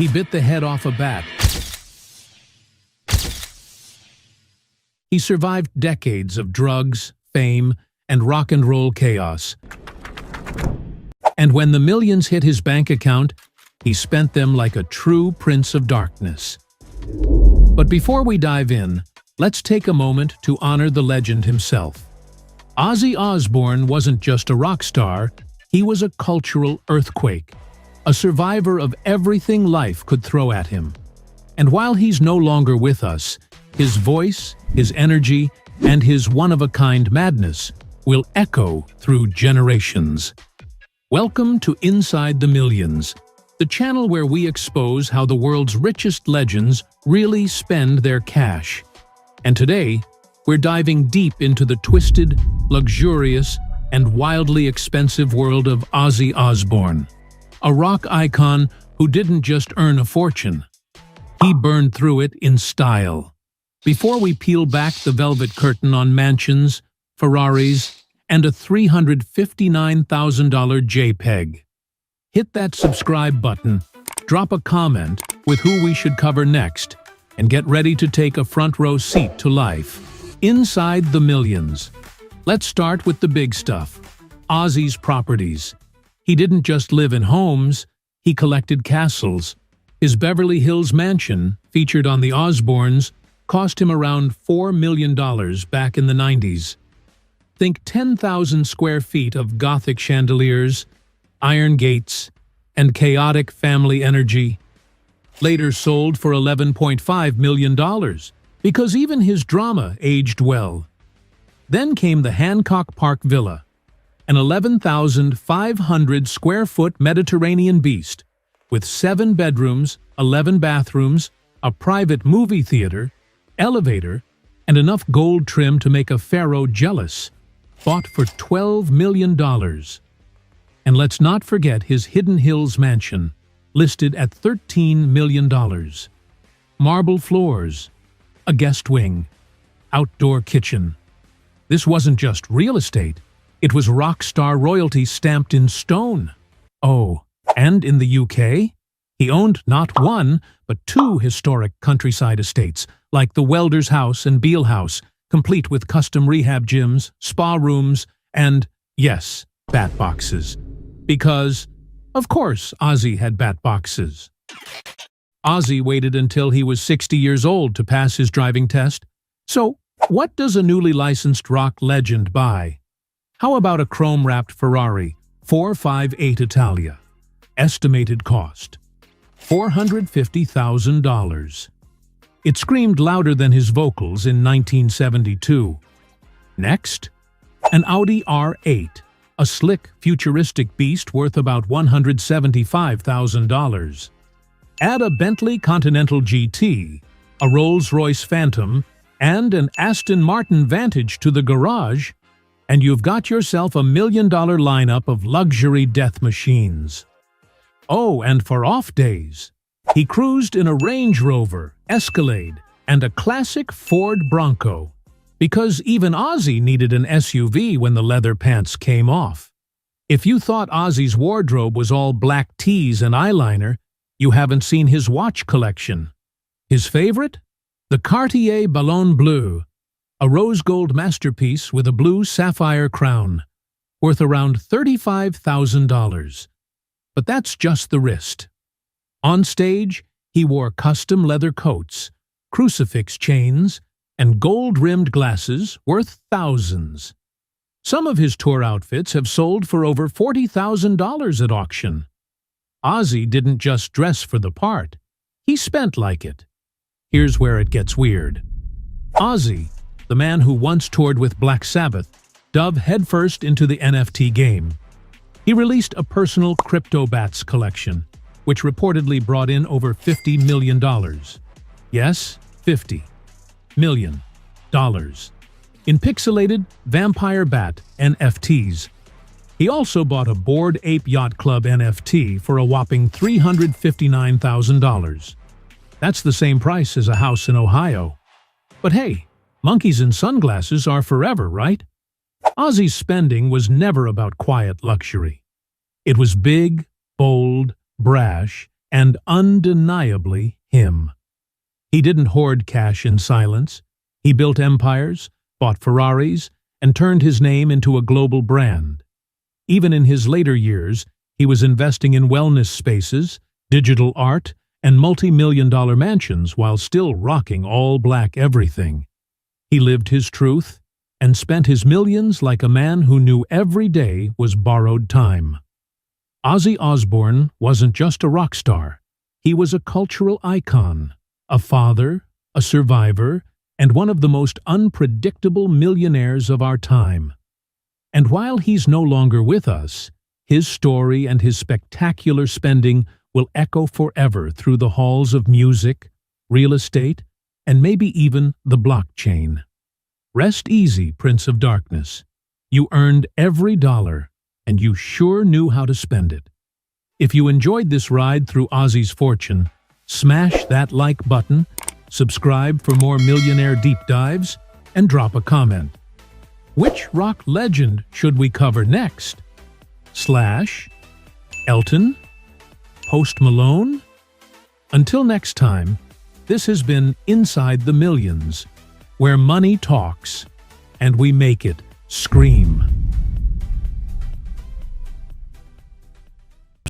he bit the head off a bat. He survived decades of drugs, fame, and rock and roll chaos. And when the millions hit his bank account, he spent them like a true prince of darkness. But before we dive in, let's take a moment to honor the legend himself. Ozzy Osbourne wasn't just a rock star, he was a cultural earthquake, a survivor of everything life could throw at him. And while he's no longer with us, his voice, his energy, and his one-of-a-kind madness will echo through generations. Welcome to Inside the Millions, the channel where we expose how the world's richest legends really spend their cash. And today, we're diving deep into the twisted, luxurious, and wildly expensive world of Ozzy Osbourne, a rock icon who didn't just earn a fortune. He burned through it in style. Before we peel back the velvet curtain on mansions, Ferraris, and a $359,000 JPEG, hit that subscribe button, drop a comment with who we should cover next, and get ready to take a front row seat to life. Inside the Millions. Let's start with the big stuff. Ozzy's properties. He didn't just live in homes, he collected castles. His Beverly Hills mansion, featured on the Osbournes, cost him around $4 million back in the 90s. Think 10,000 square feet of Gothic chandeliers, iron gates, and chaotic family energy. Later sold for $11.5 million, because even his drama aged well. Then came the Hancock Park Villa, an 11,500 square foot Mediterranean beast, with 7 bedrooms, 11 bathrooms, a private movie theater, elevator, and enough gold trim to make a pharaoh jealous, bought for $12 million. And let's not forget his Hidden Hills mansion, listed at $13 million. Marble floors, a guest wing, outdoor kitchen. This wasn't just real estate, it was rock star royalty stamped in stone. Oh, and in the UK? He owned not one, but 2 historic countryside estates, like the Welder's House and Beale House, complete with custom rehab gyms, spa rooms, and, yes, bat boxes. Because, of course, Ozzy had bat boxes. Ozzy waited until he was 60 years old to pass his driving test. So, what does a newly licensed rock legend buy? How about a chrome-wrapped Ferrari 458 Italia? Estimated cost: $450,000. It screamed louder than his vocals in 1972. Next, an Audi R8, a slick, futuristic beast worth about $175,000. Add a Bentley Continental GT, a Rolls-Royce Phantom, and an Aston Martin Vantage to the garage, and you've got yourself a $1 million lineup of luxury death machines. Oh, and for off days, he cruised in a Range Rover, Escalade, and a classic Ford Bronco, because even Ozzy needed an SUV when the leather pants came off. If you thought Ozzy's wardrobe was all black tees and eyeliner, you haven't seen his watch collection. His favorite? The Cartier Ballon Bleu, a rose gold masterpiece with a blue sapphire crown, worth around $35,000. But that's just the wrist. On stage, he wore custom leather coats, crucifix chains, and gold-rimmed glasses worth thousands. Some of his tour outfits have sold for over $40,000 at auction. Ozzy didn't just dress for the part, he spent like it. Here's where it gets weird. Ozzy, the man who once toured with Black Sabbath, dove headfirst into the NFT game. He released a personal crypto bats collection, which reportedly brought in over $50 million. Yes, $50 million. In pixelated vampire bat NFTs. He also bought a Bored Ape Yacht Club NFT for a whopping $359,000. That's the same price as a house in Ohio. But hey, monkeys in sunglasses are forever, right? Ozzy's spending was never about quiet luxury. It was big, bold, brash, and undeniably him. He didn't hoard cash in silence. He built empires, bought Ferraris, and turned his name into a global brand. Even in his later years, he was investing in wellness spaces, digital art, and multi-million-dollar mansions while still rocking all-black everything. He lived his truth and spent his millions like a man who knew every day was borrowed time. Ozzy Osbourne wasn't just a rock star. He was a cultural icon, a father, a survivor, and one of the most unpredictable millionaires of our time. And while he's no longer with us, his story and his spectacular spending will echo forever through the halls of music, real estate, and maybe even the blockchain. Rest easy, Prince of Darkness. You earned every dollar, and you sure knew how to spend it. If you enjoyed this ride through Ozzy's fortune, smash that like button, subscribe for more millionaire deep dives, and drop a comment. Which rock legend should we cover next? Slash? Elton? Post Malone? Until next time, this has been Inside the Millions, where money talks and we make it scream.